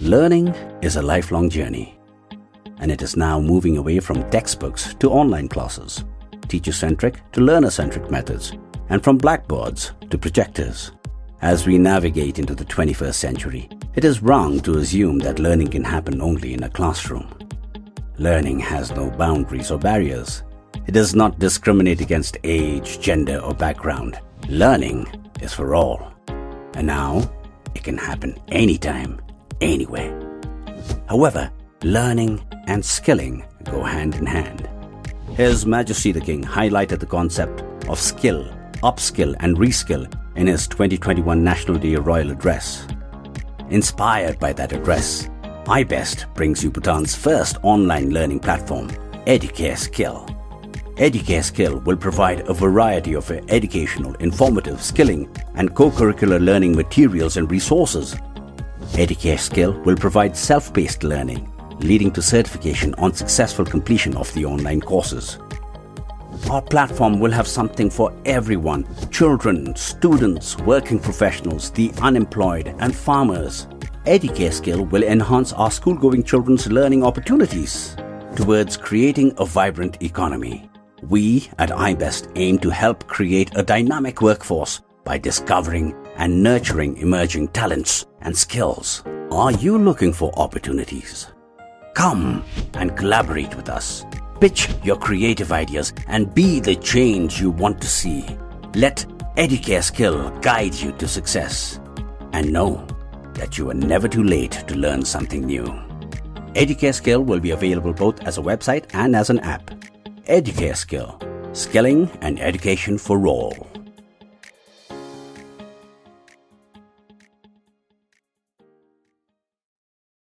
Learning is a lifelong journey, and it is now moving away from textbooks to online classes, teacher-centric to learner-centric methods, and from blackboards to projectors. As we navigate into the 21st century, it is wrong to assume that learning can happen only in a classroom. Learning has no boundaries or barriers. It does not discriminate against age, gender, or background. Learning is for all. And now, it can happen anytime, anywhere. However, learning and skilling go hand in hand. His Majesty the King highlighted the concept of skill, upskill and reskill in his 2021 National Day Royal Address. Inspired by that address, iBEST brings you Bhutan's first online learning platform, Educare Skill. Educare Skill will provide a variety of educational, informative, skilling and co-curricular learning materials and resources. Educare Skill will provide self-paced learning, leading to certification on successful completion of the online courses. Our platform will have something for everyone: children, students, working professionals, the unemployed, and farmers. Educare Skill will enhance our school-going children's learning opportunities towards creating a vibrant economy. We at iBEST aim to help create a dynamic workforce by discovering and nurturing emerging talents and skills. Are you looking for opportunities? Come and collaborate with us. Pitch your creative ideas and be the change you want to see. Let Educare Skill guide you to success. And know that you are never too late to learn something new. Educare Skill will be available both as a website and as an app. Educare Skill, skilling and education for all.